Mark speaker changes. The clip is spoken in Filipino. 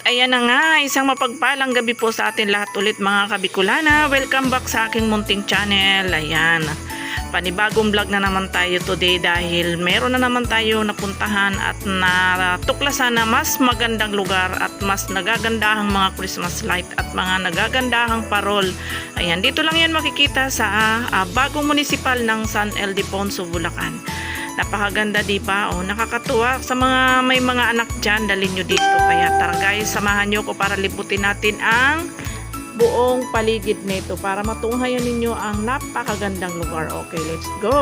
Speaker 1: Ayan na nga, isang mapagpalang gabi po sa atin lahat ulit mga kabikulana. Welcome back sa aking munting channel. Ayan, panibagong vlog na naman tayo today dahil meron na naman tayo napuntahan at natuklasan na mas magandang lugar at mas nagagandahang mga Christmas light at mga nagagandahang parol. Ayan, dito lang yan makikita sa bagong municipal ng San Ildefonso, Bulacan. Napakaganda, di ba? O, nakakatuwa sa mga may mga anak dyan, dalhin nyo dito. Kaya tara guys, samahan nyo ko para libutin natin ang buong paligid nito para matunghayan ninyo ang napakagandang lugar. Okay, let's go!